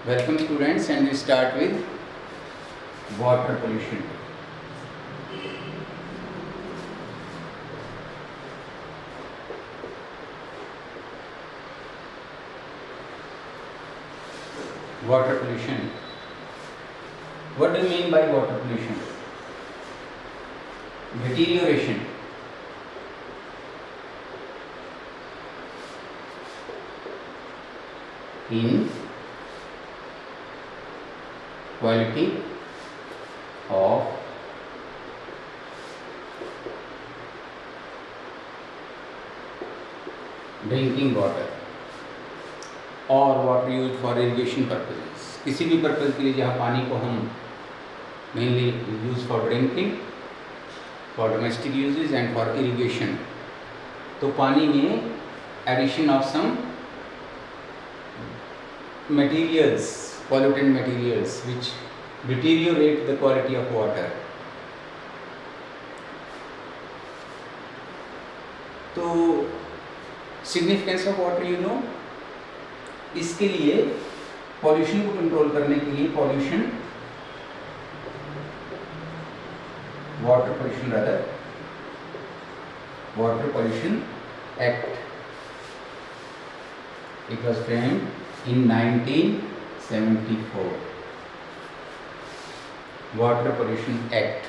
Welcome students, and we start with water pollution. Water pollution. What do you mean by water pollution? Deterioration in quality of drinking water और water use for irrigation purposes. किसी भी purpose के लिए जहाँ पानी को हम mainly use for drinking, for domestic usages and for irrigation, तो पानी में addition of some materials, pollutant materials which deteriorate the quality of water. तो significance of water you know, इसके लिए पॉल्यूशन को कंट्रोल करने के लिए water pollution act, it was framed in 1974, water pollution act.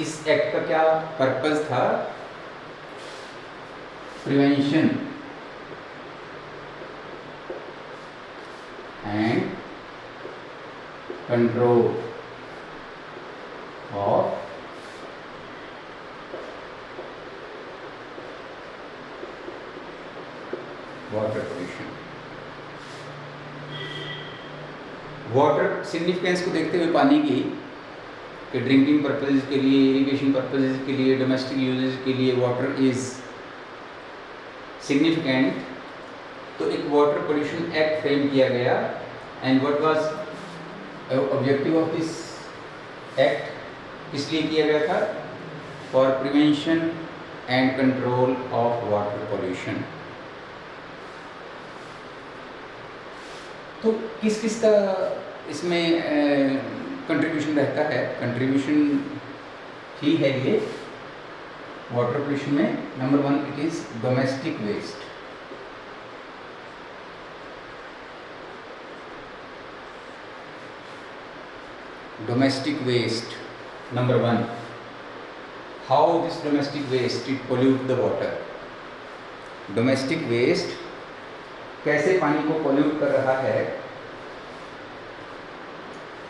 इस एक्ट का क्या पर्पस था? Prevention and control of water pollution. Water significance को देखते हुए पानी की कि ड्रिंकिंग पर्पजेज के लिए, इरिगेशन पर्पजेज के लिए, डोमेस्टिक यूजेज के लिए वाटर इज सिग्निफिकेंट, तो एक वाटर पोल्यूशन एक्ट फ्रेम किया गया। And what was objective of this act? किस लिए किया गया था? For prevention and control of water pollution. तो किस किस का इसमें कंट्रीब्यूशन रहता है? कंट्रीब्यूशन ही है ये वाटर पोल्यूशन में। Number 1 it is domestic waste. Domestic waste number 1। How this domestic waste it pollute the water? Domestic waste कैसे पानी को पोल्यूट कर रहा है?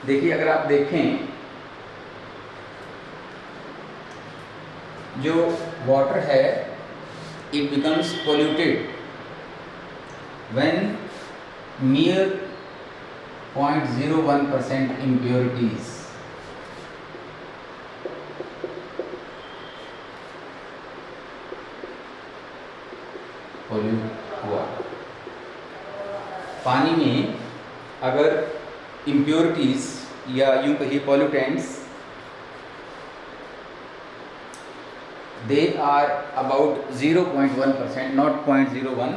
देखिए, अगर आप देखें, जो वाटर है it becomes polluted when mere 0.01% impurities pollute हुआ। पानी में अगर इम्प्योरिटीज या यूं कहिए pollutants, they are about 0.1%, not 0.01,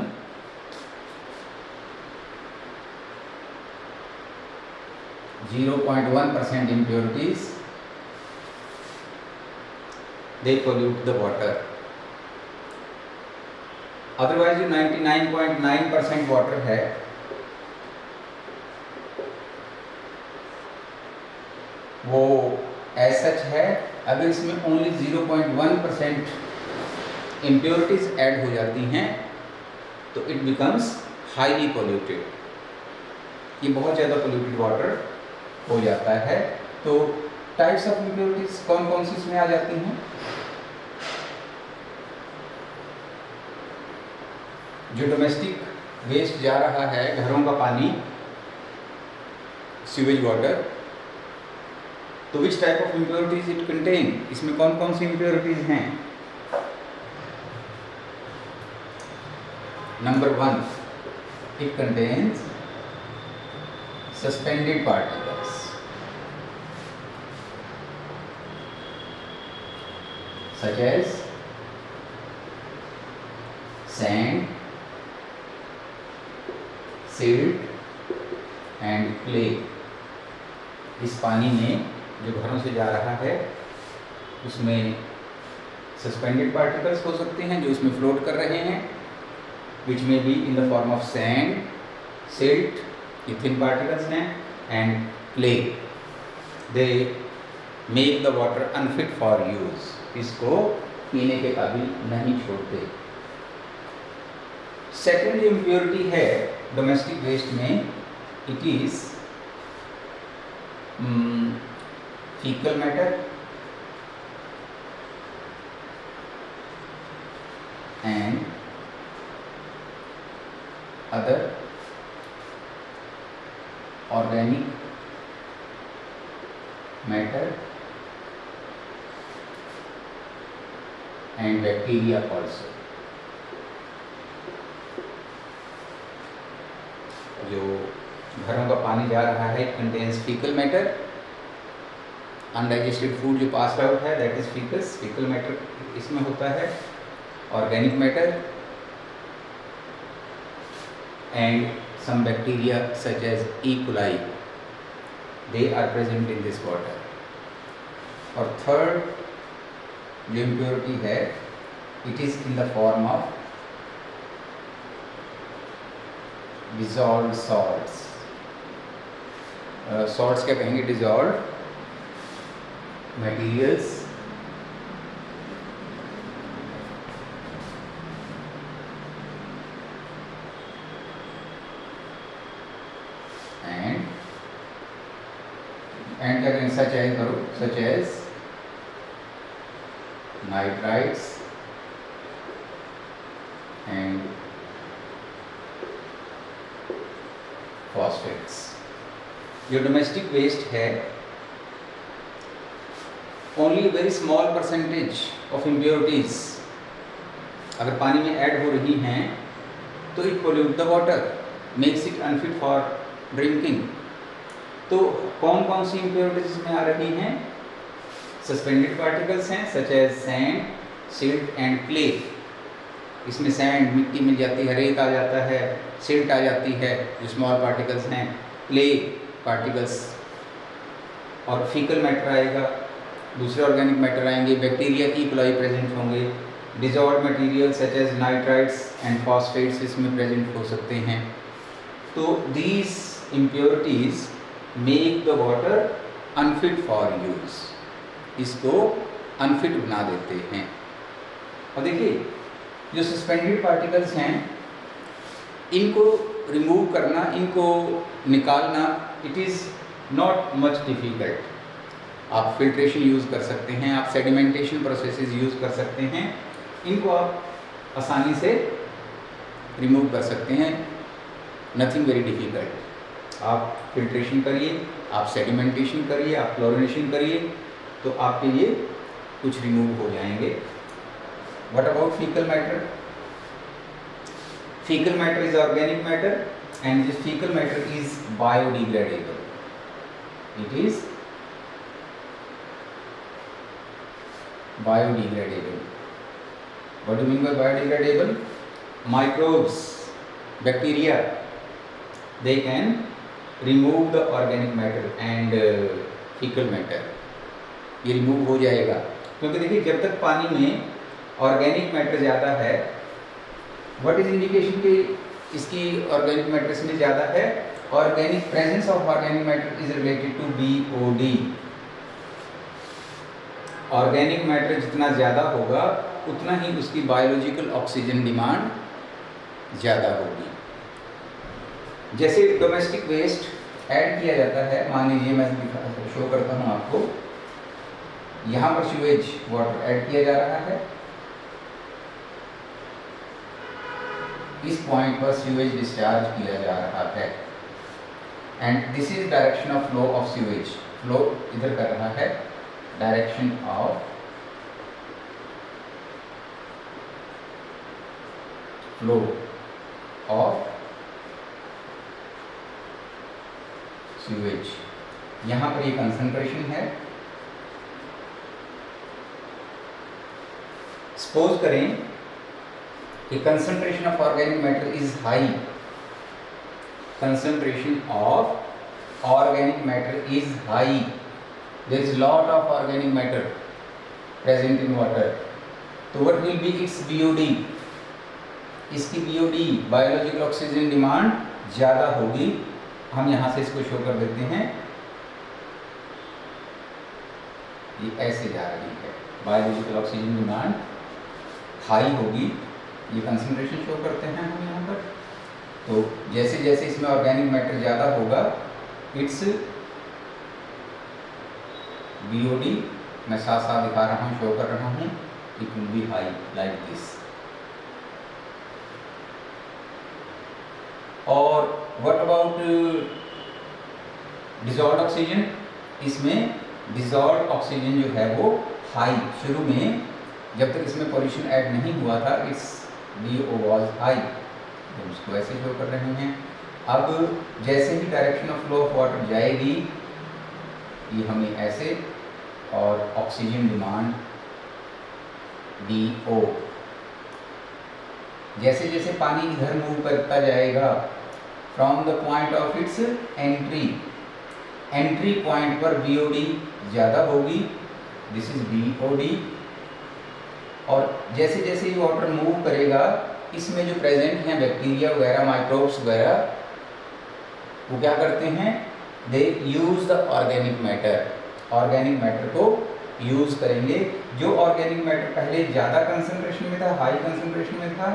0.1% impurities, they pollute the water. Otherwise जो 99.9% वाटर है वो एज सच है। अगर इसमें ओनली 0.1% इम्प्योरिटीज ऐड हो जाती हैं तो इट बिकम्स हाईली पोल्यूटेड। ये बहुत ज़्यादा पोल्यूटेड वाटर हो जाता है। तो टाइप्स ऑफ इम्प्योरिटीज कौन कौन सी इसमें आ जाती हैं? जो डोमेस्टिक वेस्ट जा रहा है, घरों का पानी, सीवेज वाटर, तो which type of impurities it contain? इसमें कौन कौन सी इम्प्योरिटीज हैं? Number 1, it contains suspended particles such as sand, silt and clay. इस पानी में जो घरों से जा रहा है उसमें सस्पेंडेड पार्टिकल्स हो सकते हैं जो उसमें फ्लोट कर रहे हैं, विच में be in the form of sand, silt, ये थिन पार्टिकल्स हैं, and clay. They make the water unfit for use, इसको पीने के काबिल नहीं छोड़ते। सेकेंड इम्प्योरिटी है डोमेस्टिक वेस्ट में, it is fecal matter and other organic matter and bacteria also। जो घरों का पानी जा रहा है contains faecal matter, undigested food जो पास आउट है that is faeces, faecal matter इसमें होता है, organic matter and some bacteria such as E coli, they are present in this water. और थर्ड जो इम्प्योरिटी है it is in the form of dissolved salts। salts क्या कहेंगे, dissolved materials and क्या करेंगे, such as करो, such as nitrites and phosphates. जो domestic waste है only very small percentage of impurities अगर पानी में ऐड हो रही हैं तो it pollute the water, makes it unfit for drinking. तो कौन कौन सी इम्प्योरिटीज इसमें आ रही हैं? सस्पेंडेड पार्टिकल्स हैं such as sand, silt and clay. इसमें सैंड मिट्टी मिल जाती है, रेत आ जाता है, सिल्ट आ जाती है जो स्मॉल पार्टिकल्स हैं, क्ले पार्टिकल्स, और फीकल मैटर आएगा, दूसरे ऑर्गेनिक मैटर आएंगे, बैक्टीरिया की कोलाई प्रेजेंट होंगे, dissolved material such as nitrites and phosphates इसमें प्रेजेंट हो सकते हैं। तो these impurities make the water unfit for use, इसको अनफिट बना देते हैं। और देखिए जो सस्पेंडेड पार्टिकल्स हैं इनको रिमूव करना, इनको निकालना, it is not much difficult. आप फिल्ट्रेशन यूज़ कर सकते हैं, आप सेडिमेंटेशन प्रोसेसेस यूज़ कर सकते हैं, इनको आप आसानी से रिमूव कर सकते हैं, नथिंग वेरी डिफ़िकल्ट। आप फिल्ट्रेशन करिए, आप सेडिमेंटेशन करिए, आप क्लोरिनेशन करिए, तो आपके ये कुछ रिमूव हो जाएंगे। What about fecal matter? Fecal matter is organic matter and this fecal matter is biodegradable. It is biodegradable. What do you mean by biodegradable? Microbes, bacteria, they can remove the organic matter and fecal matter. ये remove हो जाएगा, क्योंकि देखिए जब तक पानी में organic matter ज़्यादा है, व्हाट इज इंडिकेशन कि इसकी ऑर्गेनिक मैटर में ज़्यादा है? Organic presence of organic matter is related to BOD। Organic matter जितना ज़्यादा होगा उतना ही उसकी बायोलॉजिकल ऑक्सीजन डिमांड ज़्यादा होगी। जैसे डोमेस्टिक वेस्ट ऐड किया जाता है, मान लीजिए मैं शो करता हूँ आपको, यहाँ पर सीवेज वाटर ऐड किया जा रहा है, इस पॉइंट पर सीवेज डिस्चार्ज किया जा रहा है and this is direction of flow of sewage. Flow इधर कर रहा है, direction of flow of sewage. यहाँ पर ये कंसंट्रेशन है। सपोज करें कि concentration of organic matter is high, concentration of organic matter is high, there is lot of organic matter present in water, तो what will be its BOD? इसकी BOD biological oxygen demand ज़्यादा होगी। हम यहाँ से इसको शो कर देते हैं, ये ऐसे जा रही है, बायोलॉजिकल ऑक्सीजन डिमांड हाई होगी, ये कंसंट्रेशन शो करते हैं हम यहाँ पर। तो जैसे जैसे इसमें ऑर्गेनिक मैटर ज़्यादा होगा, इट्स BOD मैं साथ साथ दिखा रहा हूँ, शो कर रहा हूँ, it will be high like this. और व्हाट अबाउट डिसॉल्व्ड ऑक्सीजन? इसमें डिसॉल्व्ड ऑक्सीजन जो है वो हाई, शुरू में जब तक इसमें पॉल्यूशन ऐड नहीं हुआ था, इट्स DO वाज हाई, तो उसको ऐसे शो कर रहे हैं। अब जैसे ही direction of flow of water जाएगी, ये हमें ऐसे, और ऑक्सीजन डिमांड DO, जैसे जैसे पानी इधर मूव करता जाएगा from the point of its entry point पर BOD ज़्यादा होगी, दिस इज BOD। और जैसे जैसे ये वाटर मूव करेगा, इसमें जो प्रेजेंट हैं बैक्टीरिया वगैरह, माइक्रोब्स वगैरह, वो क्या करते हैं, दे यूज द ऑर्गेनिक मैटर को यूज करेंगे। जो ऑर्गेनिक मैटर पहले ज़्यादा कंसंट्रेशन में था, हाई कंसंट्रेशन में था,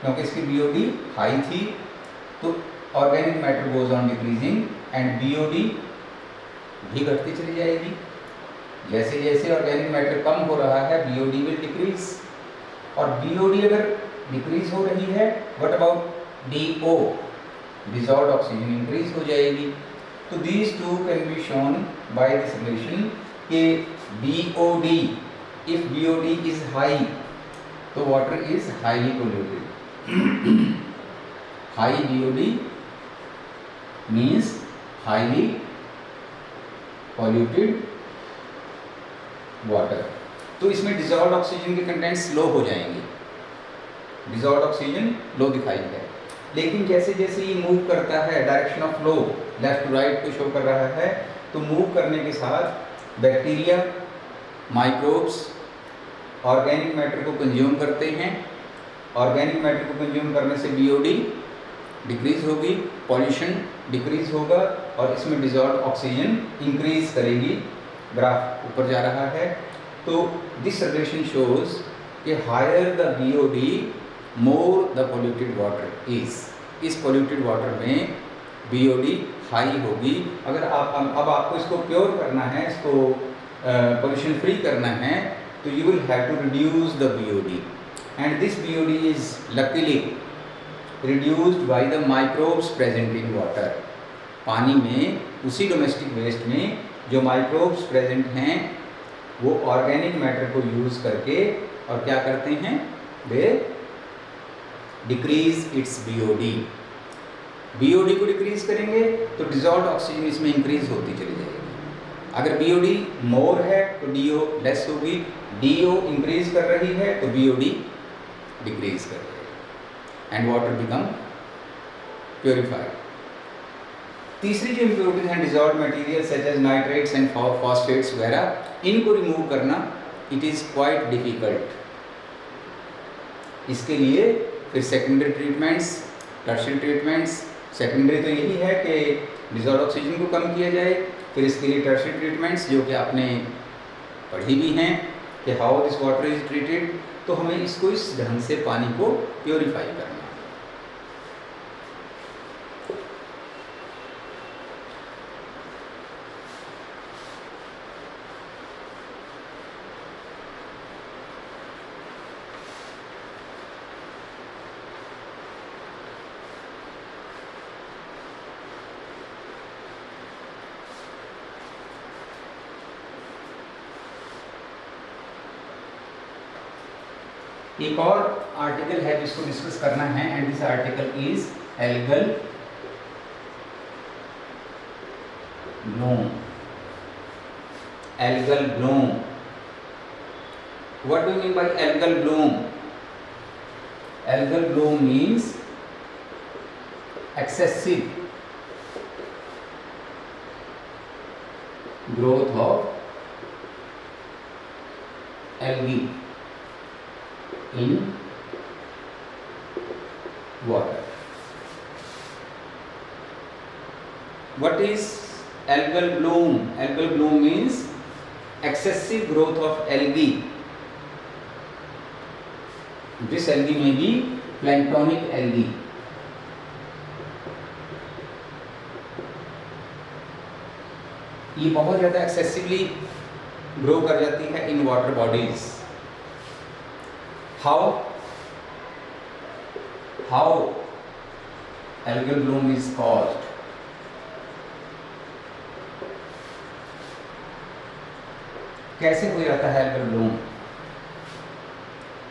क्योंकि इसकी BOD हाई थी, तो organic matter goes on decreasing and BOD भी घटती चली जाएगी। जैसे जैसे ऑर्गेनिक मैटर कम हो रहा है, BOD विल डिक्रीज, और BOD अगर डिक्रीज हो रही है, what about DO, dissolved oxygen increase हो जाएगी। तो these two can be shown by this relation कि BOD, if BOD is high, तो water is highly polluted. High BOD means highly polluted water. तो इसमें डिसॉल्व्ड ऑक्सीजन के contents low हो जाएंगे, डिसॉल्व्ड ऑक्सीजन लो दिखाई है। लेकिन जैसे जैसे ये मूव करता है, direction of flow left to right को शो कर रहा है, तो मूव करने के साथ बैक्टीरिया, माइक्रोब्स ऑर्गेनिक मैटर को कंज्यूम करते हैं। ऑर्गेनिक मैटर को कंज्यूम करने से BOD डिक्रीज होगी, पॉल्यूशन डिक्रीज होगा, और इसमें डिसॉल्व्ड ऑक्सीजन इंक्रीज करेगी। ग्राफ ऊपर जा रहा है। तो दिस रिलेशन शोज कि higher the BOD more the polluted water is. इस पोल्यूटेड वाटर में BOD हाई होगी। अगर आप अब आपको इसको प्योर करना है, इसको पोल्यूशन फ्री करना है, तो you will have to reduce the BOD, and this BOD is luckily reduced by the microbes present in water। पानी में, उसी डोमेस्टिक वेस्ट में जो माइक्रोब्स प्रेजेंट हैं, वो ऑर्गेनिक मैटर को यूज़ करके और क्या करते हैं, वे डिक्रीज इट्स BOD। BOD को डिक्रीज करेंगे तो डिसॉल्व्ड ऑक्सीजन इसमें इंक्रीज होती चली जाएगी। अगर BOD मोर है तो DO लेस होगी, DO इंक्रीज कर रही है तो BOD डिक्रीज कर रही है, एंड वाटर बिकम प्योरीफाइड। तीसरी जो इम्प्योरिटीज हैं, dissolved material such as nitrates and phosphates वगैरह, इनको रिमूव करना इट इज़ क्वाइट डिफिकल्ट। इसके लिए फिर secondary treatments, tertiary treatments. Secondary तो यही है कि डिसॉल्व्ड ऑक्सीजन को कम किया जाए, फिर इसके लिए टर्शियरी ट्रीटमेंट्स जो कि आपने पढ़ी भी हैं कि how this water is treated. तो हमें इसको इस ढंग से पानी को प्योरीफाई करना है। एक और आर्टिकल है जिसको डिस्कस करना है, and this article is algal Bloom. Algal Bloom, what do you mean by algal Bloom? Algal Bloom means excessive growth of algae in water. What is algal bloom? Algal bloom means excessive growth of algae. This algae may be planktonic algae. ये बहुत ज़्यादा excessively grow कर जाती है इन water bodies. How algal bloom is caused? कैसे हो जाता है algal bloom?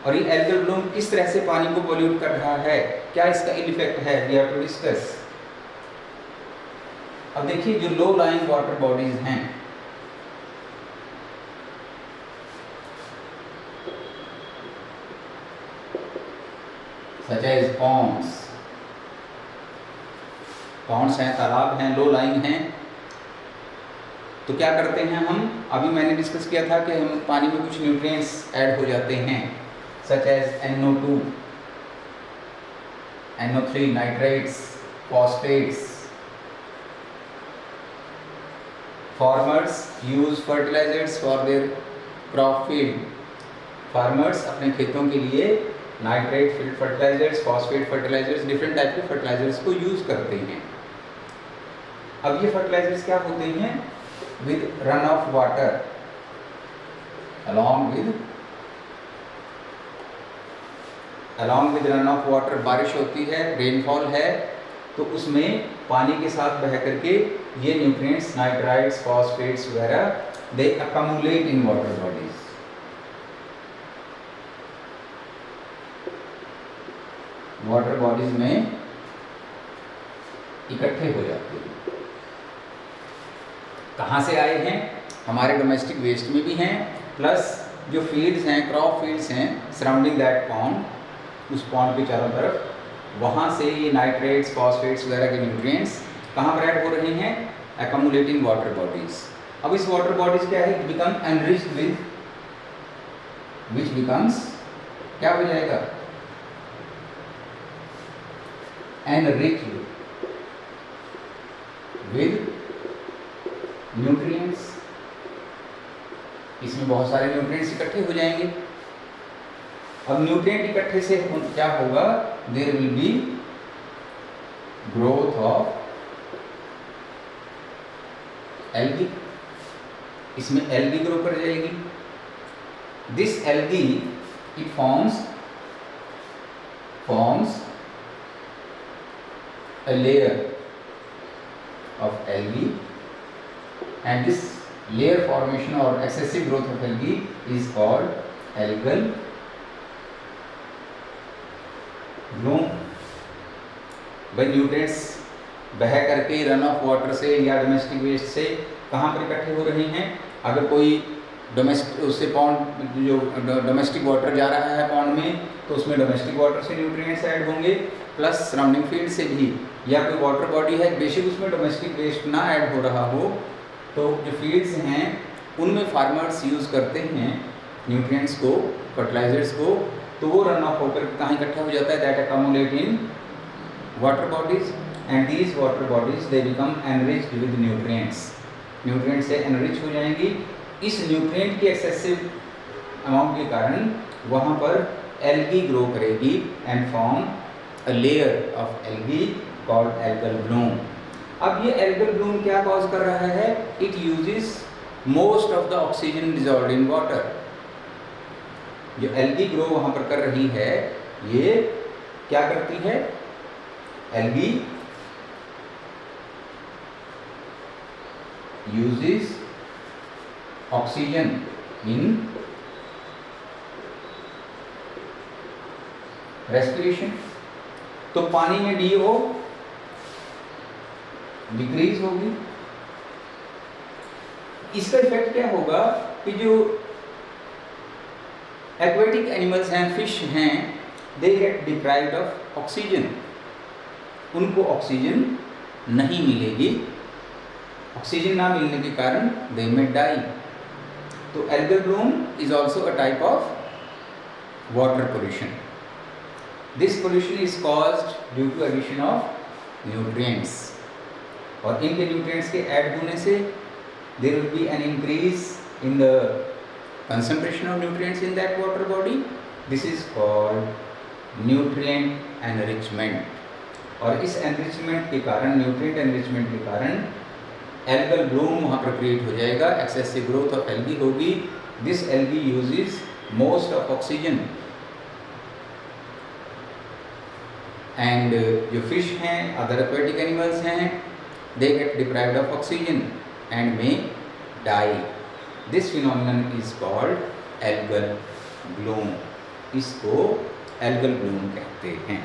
और ये algal bloom किस तरह से पानी को पोल्यूट कर रहा है, क्या इसका इल इफेक्ट है, वी हैव टू डिस्कस. अब देखिए जो लो लाइंग वाटर बॉडीज हैं, सच एज पॉन्ड्स हैं, तालाब हैं, लो लाइंग हैं, तो क्या करते हैं हम, अभी मैंने डिस्कस किया था कि हम पानी में कुछ न्यूट्रिएंट्स ऐड हो जाते हैं, such as NO2, NO3, nitrates, phosphates. Farmers use fertilisers for their crop field. Farmers अपने खेतों के लिए nitrate fertilisers, phosphate fertilisers, different type के फर्टिलाइजर्स को यूज करते हैं. अब ये फर्टिलाइजर्स क्या होते हैं, with run off water, along with run off water, बारिश होती है, रेनफॉल है, तो उसमें पानी के साथ बह करके ये न्यूट्रिएंट्स, नाइट्राइट्स, फॉस्फेट्स वगैरह, they accumulate in water bodies. Water bodies में इकट्ठे हो जाते हैं. कहाँ से आए हैं, हमारे डोमेस्टिक वेस्ट में भी हैं, प्लस जो फील्ड्स हैं, क्रॉप फील्ड्स हैं सराउंडिंग दैट पॉन्ड, उस पॉन्ड के चारों तरफ, वहाँ से ये नाइट्रेट्स, फॉस्फेट्स वगैरह के न्यूट्रिएंट्स कहाँ पर ऐड हो रहे हैं, accumulating वाटर बॉडीज. अब इस वाटर बॉडीज क्या है, become enriched with, which becomes, क्या हो जाएगा, एनरिच्ड विद न्यूट्रिएंट्स. इसमें बहुत सारे न्यूट्रिएंट्स इकट्ठे हो जाएंगे. अब न्यूट्रिएंट इकट्ठे से क्या होगा, there will be growth of algae. इसमें एल्गी ग्रो कर जाएगी. This algae it forms a layer of algae, and this layer formation or excessive growth of algae is called algal bloom. भाई न्यूट्रिएंट्स बह करके रन ऑफ वाटर से या domestic waste से कहाँ पर इकट्ठे हो रहे हैं. अगर कोई डोमेस्टिक उससे पॉन्ड, जो डोमेस्टिक वाटर जा रहा है पॉन्ड में, तो उसमें डोमेस्टिक वाटर से न्यूट्रिएंट्स ऐड होंगे, प्लस सराउंडिंग फील्ड से भी. या कोई वाटर बॉडी है, बेशक उसमें डोमेस्टिक वेस्ट ना ऐड हो रहा हो, तो जो फील्ड्स हैं उनमें फार्मर्स यूज़ करते हैं न्यूट्रिएंट्स को, फर्टिलाइजर्स को, तो वो रन ऑफ होकर कहाँ इकट्ठा हो जाता है, that accumulate in water bodies, and these water bodies they become enriched with nutrients. Nutrient से एनरिच हो जाएंगी. इस न्यूट्रिएंट की एक्सेसिव अमाउंट के कारण वहाँ पर एल्गी ग्रो करेगी and form a layer of algae called algal Bloom. अब ये एल्गल ब्लूम क्या कॉज कर रहा है, it uses most of the oxygen dissolved in water. जो एल्गी ग्रो वहाँ पर कर रही है, ये क्या करती है, algae uses oxygen in respiration. तो पानी में DO डिक्रीज होगी. इसका इफेक्ट क्या होगा कि जो एक्वेटिक एनिमल्स हैं, फिश हैं, they get deprived of oxygen. उनको ऑक्सीजन नहीं मिलेगी ऑक्सीजन ना मिलने के कारण दे मे डाई। तो algal bloom is also a type of water pollution. This pollution is caused due to addition of nutrients, और इनके न्यूट्रिएंट्स के ऐड होने से there will be an increase in the concentration of nutrients in that water body. This is called nutrient enrichment. और इस enrichment के कारण, nutrient enrichment के कारण algal bloom वहाँ पर create हो जाएगा, excessive growth of algae होगी. This algae uses most of oxygen, and जो fish हैं, other aquatic animals हैं, they get deprived of oxygen and may die. This phenomenon is called algal bloom. इसको algal bloom कहते हैं।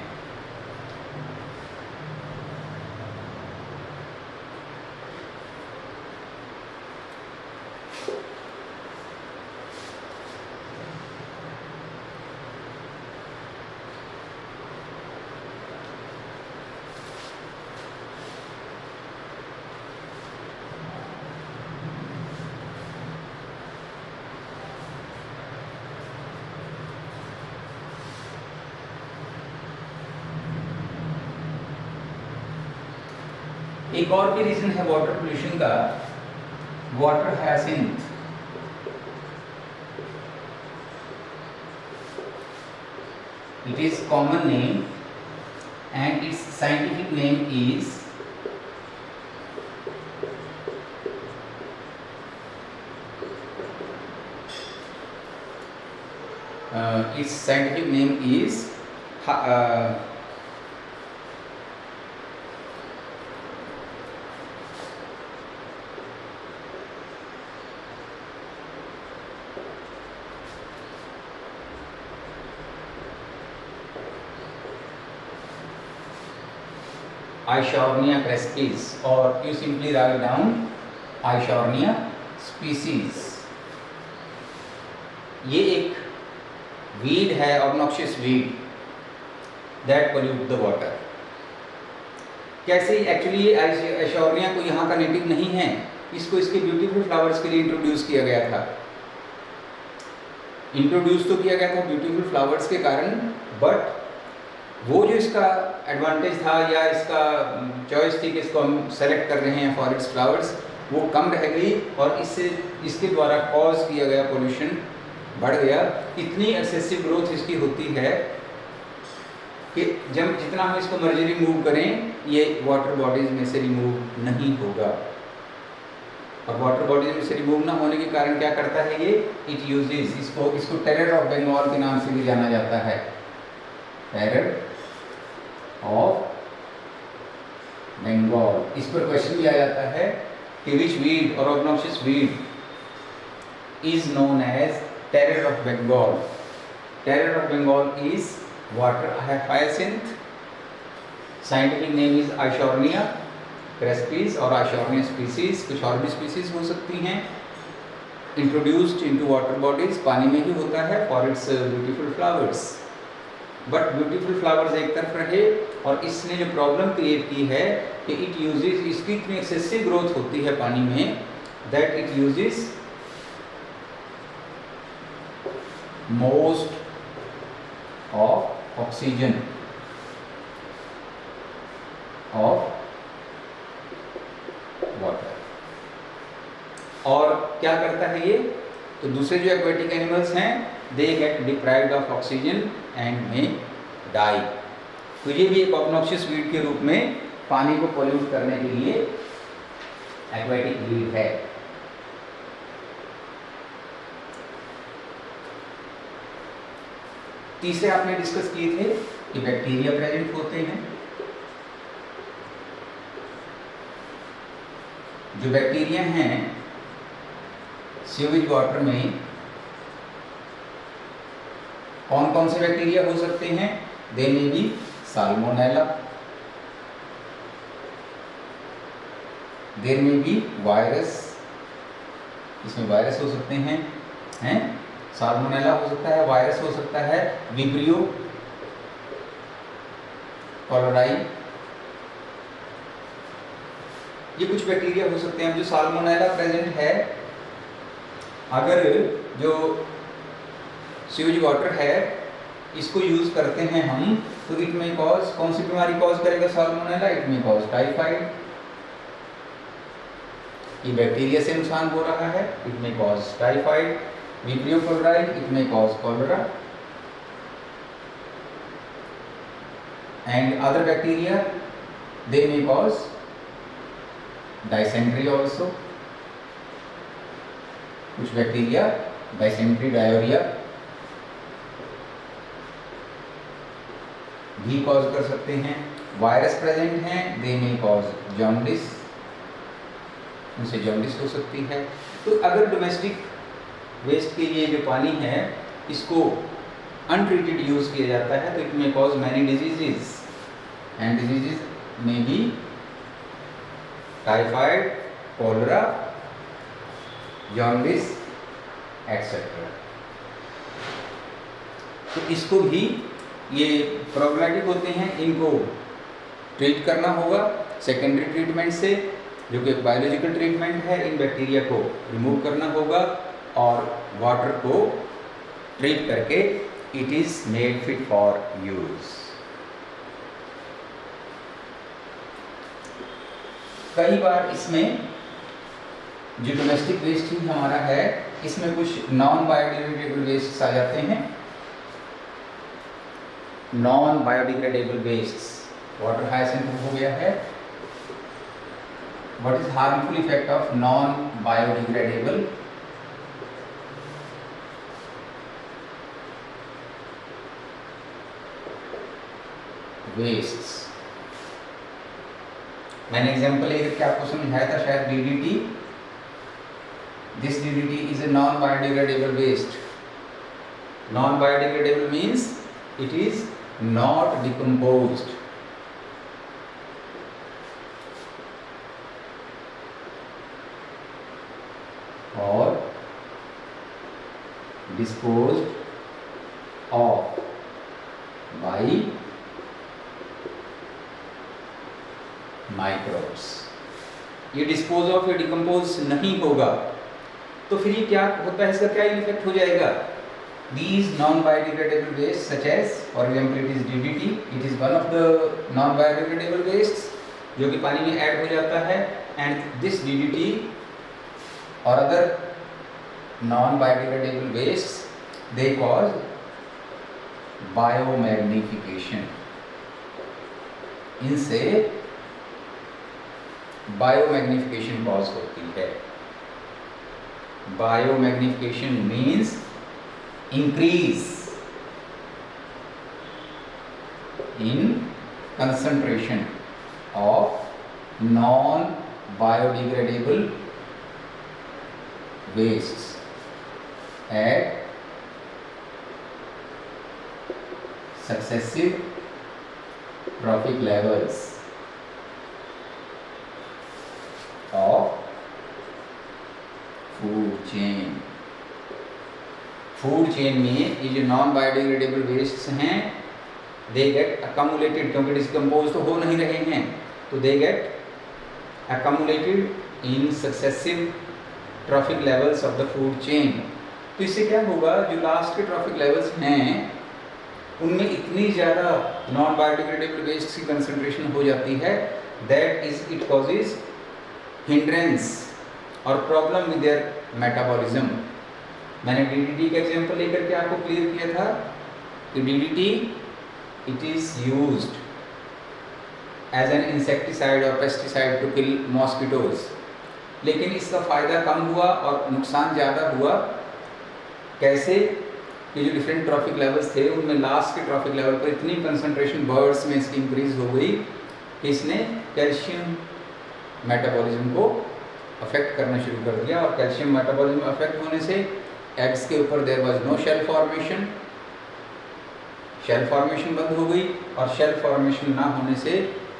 एक और भी रीजन है वाटर पोल्यूशन का, water hyacinth. It is common name and it's scientific name is Eichhornia crespis, or you simply write down Eichhornia species. ये एक वीड है, obnoxious weed that pollute the water. कैसे? एक्चुअली ये Eichhornia को यहाँ का native नहीं है, इसको इसके ब्यूटीफुल फ्लावर्स के लिए इंट्रोड्यूस किया गया था। इंट्रोड्यूस तो किया गया था ब्यूटीफुल फ्लावर्स के कारण, बट वो जो इसका एडवांटेज था या इसका चॉइस थी कि इसको हम सेलेक्ट कर रहे हैं फॉर इट्स फ्लावर्स, वो कम रह गई और इससे इसके द्वारा कॉज किया गया पोल्यूशन बढ़ गया। इतनी एक्सेसिव ग्रोथ इसकी होती है कि जब जितना हम इसको मर्जी रिमूव करें, ये वाटर बॉडीज में से रिमूव नहीं होगा। और वाटर बॉडीज में से रिमूव ना होने के कारण क्या करता है ये? इट यूजेस, इसको टेरर ऑफ बंगाल के नाम से भी जाना जाता है। टेरर ऑफ बंगाल, इस पर क्वेश्चन भी आ जाता है कि विच वीड और obnoxious weed is known as terror of Bengal. Terror of Bengal is water hyacinth, scientific name is Eichhornia crassipes और आइशोर्निया स्पीसीज। कुछ और भी स्पीसीज हो सकती हैं। इंट्रोड्यूस्ड इनटू वाटर बॉडीज, पानी में ही होता है for its beautiful flowers. But beautiful flowers एक तरफ रहे, और इसने जो प्रॉब्लम क्रिएट की है कि इट यूजेस, इसकी इतनी एक्सेसिव ग्रोथ होती है पानी में that it uses most of oxygen of water. और क्या करता है ये? तो दूसरे जो एक्वेटिक एनिमल्स हैं, they get deprived of oxygen and may die. तो ये भी एक ऑब्नॉक्शियस वीड के रूप में पानी को पोल्यूट करने के लिए एक्वेटिक वीड है। तीसरे आपने डिस्कस किए थे कि बैक्टीरिया प्रेजेंट होते हैं। जो बैक्टीरिया हैं सीवेज वाटर में, कौन कौन से बैक्टीरिया हो सकते हैं? They may be salmonella, there may be virus, इसमें वायरस हो सकते हैं साल्मोनेला हो सकता है, वायरस हो सकता है, विब्रियो कोलोराई, ये कुछ बैक्टीरिया हो सकते हैं। जो साल्मोनेला प्रेजेंट है, अगर जो सीवेज वाटर है इसको यूज करते हैं हम, तो इट में कॉज, कौन सी बीमारी कॉज करेगा salmonella? It may cause typhoid. ये बैक्टीरिया से नुकसान हो रहा है, it may cause typhoid. Vibrio cholerae, it may cause cholera. And other bacteria, they may cause dysentery also. कुछ बैक्टीरिया डायसेंट्री, डायरिया भी कॉज कर सकते हैं। वायरस प्रेजेंट हैं, दे में कॉज जॉन्डिस, उनसे जॉन्डिस हो सकती है। तो अगर डोमेस्टिक वेस्ट के लिए जो पानी है इसको अनट्रीटेड यूज किया जाता है, तो it may cause many diseases, and diseases में भी टाइफाइड, कॉलरा, जॉन्डिस एक्सेट्रा। तो इसको भी, ये प्रॉब्लमेटिक होते हैं, इनको ट्रीट करना होगा सेकेंडरी ट्रीटमेंट से, जो कि बायोलॉजिकल ट्रीटमेंट है। इन बैक्टीरिया को रिमूव करना होगा और वाटर को ट्रीट करके it is made fit for use. कई बार इसमें जो डोमेस्टिक वेस्ट ही हमारा है, इसमें कुछ नॉन बायोडिग्रेडेबल वेस्ट आ जाते हैं। Non biodegradable waste, water hyacinth हो गया है। What is harmful effect of non biodegradable? Wastes. मैंने एग्जाम्पल लेकर के आपको समझाया था शायद, DDT। This DDT is a non-biodegradable waste. Non-biodegradable means it is not decomposed. Or disposed of by microbes. ये डिस्पोज ऑफ या डिकम्पोज नहीं होगा, तो फिर ये क्या होता है, इसका क्या इफेक्ट हो जाएगा? These non-biodegradable wastes, such as, for example, it is DDT. It is one of the non-biodegradable wastes जो कि पानी में ऐड हो जाता है, and this DDT or other non-biodegradable wastes, they cause biomagnification. इनसे बायोमैग्निफिकेशन कॉज होती है। Biomagnification means increase in concentration of non-biodegradable wastes at successive trophic levels of food chain. Food chain में ये जो नॉन बायोडिग्रेडेबल वेस्ट्स हैं, they get अकमुलेटेड, क्योंकि डिस्कम्पोज तो हो नहीं रहे हैं, तो they get accumulated in successive trophic levels of the food chain. तो इससे क्या होगा, जो लास्ट के ट्रॉफिक लेवल्स हैं उनमें इतनी ज़्यादा नॉन बायोडिग्रेडेबल वेस्ट की कंसंट्रेशन हो जाती है that is it causes hindrance और प्रॉब्लम विद देयर मेटाबॉलिज्म। मैंने DDT का एग्जाम्पल लेकर के आपको क्लियर किया था कि DDT it is used as an insecticide और पेस्टिसाइड टू किल मॉस्किटोज, लेकिन इसका फ़ायदा कम हुआ और नुकसान ज़्यादा हुआ। कैसे? कि जो डिफरेंट ट्रॉफिक लेवल्स थे उनमें लास्ट के ट्रॉफिक लेवल पर इतनी कंसंट्रेशन बर्ड्स में इसकी इंक्रीज हो गई कि इसने कैल्शियम मेटाबॉलिज्म को अफेक्ट करना शुरू कर दिया, और कैल्शियम मेटाबॉलिज्म अफेक्ट होने से एग्स के ऊपर there was no shell formation, shell formation बंद हो गई, और शेल फॉर्मेशन ना होने से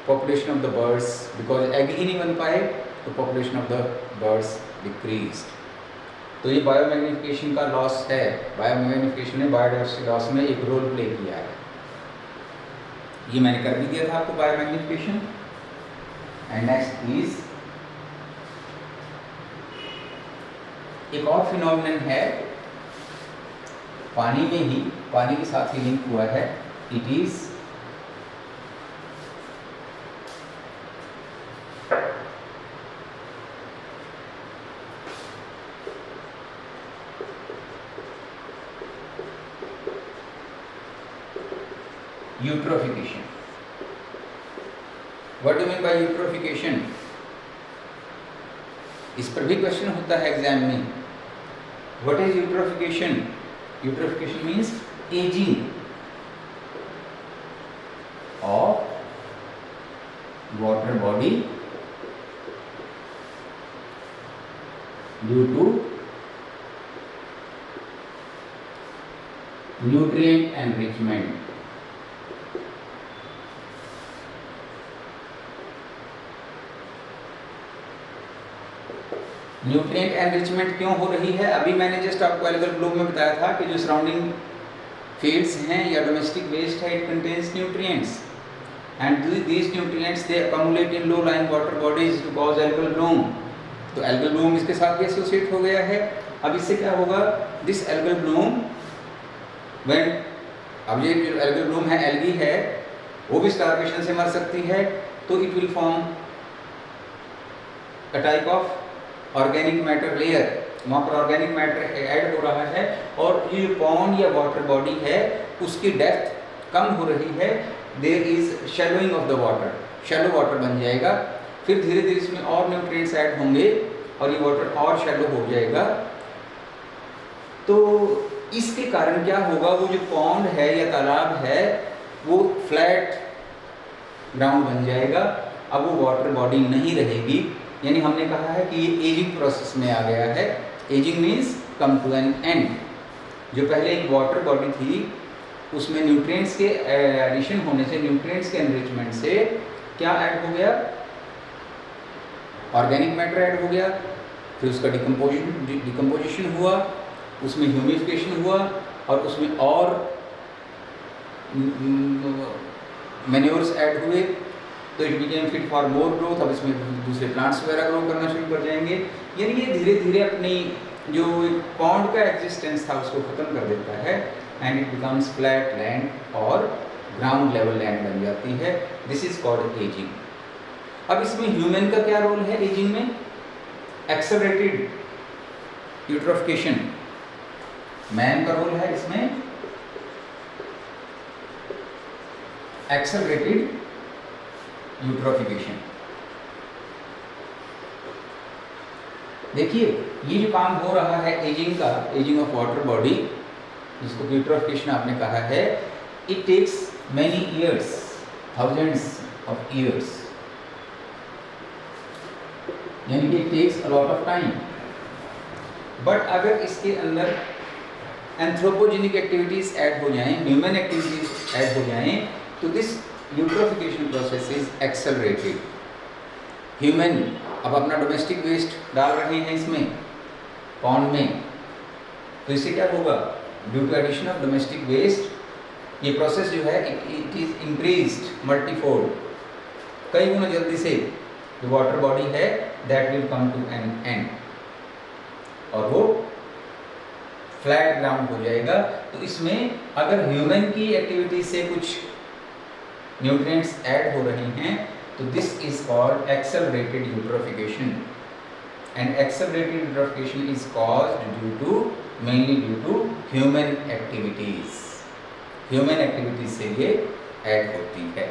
population of the birds, because egg ही नहीं बन पाए, तो population of the birds decreased. तो ये बायोमैग्निफिकेशन का लॉस है। बायोमैग्निफिकेशन ने बायोडाइवर्सिटी लॉस में एक रोल प्ले किया है। ये मैंने कर भी दिया था आपको बायोमैग्निफिकेशन। एंड नेक्स्ट इज एक और फिनोमिनन है, पानी में ही, पानी के साथ ही लिंक हुआ है, it is eutrophication. What do mean by eutrophication? इस पर भी क्वेश्चन होता है एग्जाम में। What is eutrophication? Eutrophication means ageing of water body due to nutrient enrichment. Nutrient enrichment क्यों हो रही है? अभी मैंने जस्ट आपको एल्गल ब्लूम में बताया था कि जो सराउंडिंग फील्ड्स हैं या डोमेस्टिक वेस्ट है, it contains nutrients and these nutrients they accumulate in low lying water bodies to cause algal bloom. तो एल्गल ब्लूम इसके साथ भी एसोसिएट हो गया है। अब इससे क्या होगा? दिस एल्गल ब्लूम व्हेन, अब ये जो एल्गल ब्लूम है, एल्गी है, वो भी स्टारवेशन से मर सकती है, तो it will form a type of organic matter layer. वहाँ पर ऑर्गेनिक मैटर ऐड हो रहा है और ये जो पॉन्ड या वाटर बॉडी है उसकी डेप्थ कम हो रही है। There is shallowing of the water, shallow water बन जाएगा। फिर धीरे धीरे इसमें और न्यूट्रिएंट्स ऐड होंगे और ये वाटर और शैलो हो जाएगा। तो इसके कारण क्या होगा? वो जो पॉन्ड है या तालाब है वो फ्लैट ग्राउंड बन जाएगा। अब वो वाटर बॉडी नहीं रहेगी। यानी हमने कहा है कि ये एजिंग प्रोसेस में आ गया है। Ageing means come to an end. जो पहले एक वाटर बॉडी थी उसमें न्यूट्रिएंट्स के एडिशन होने से, न्यूट्रिएंट्स के एनरिचमेंट से क्या ऐड हो गया? ऑर्गेनिक मैटर ऐड हो गया। फिर उसका डिकम्पोजिशन हुआ, उसमें ह्यूमिफिकेशन हुआ और उसमें और मैन्योर्स ऐड हुए, तो it became fit for more growth. अब इसमें दूसरे प्लांट्स वगैरह ग्रो करना शुरू कर जाएंगे। यानी ये धीरे धीरे अपनी जो पॉन्ड का एग्जिस्टेंस था उसको खत्म कर देता है and it becomes flat land और ग्राउंड लेवल लैंड बन जाती है। This is called ageing. अब इसमें ह्यूमन का क्या रोल है एजिंग में? एक्सेलरेटेड यूट्रोफिकेशन, मैन का रोल है इसमें एक्सेलरेटेड यूट्रोफिकेशन। देखिए ये जो काम हो रहा है एजिंग का, एजिंग ऑफ वाटर बॉडी, जिसको यूट्रोफिकेशन आपने कहा है, it takes many years, thousands of years, यानी कि it takes a lot of time. But अगर इसके अंदर एंथ्रोपोजेनिक एक्टिविटीज ऐड हो जाएं, ह्यूमन एक्टिविटीज ऐड हो जाएं, तो this eutrophication process is accelerated. Human अब अपना डोमेस्टिक वेस्ट डाल रहे हैं इसमें पॉन्ड में, तो इससे क्या होगा? Due to addition of domestic waste ये प्रोसेस जो है इट इज इंक्रीज्ड मल्टीफोल्ड, कई गुना जल्दी से जो वाटर बॉडी है that will come to an end और वो फ्लैट ग्राउंड हो जाएगा। तो इसमें अगर ह्यूमन की एक्टिविटी से कुछ न्यूट्रिएंट्स ऐड हो रहे हैं तो this is called accelerated eutrophication and accelerated eutrophication is caused due to mainly due to human activities. Human activities से ये ऐड होती है।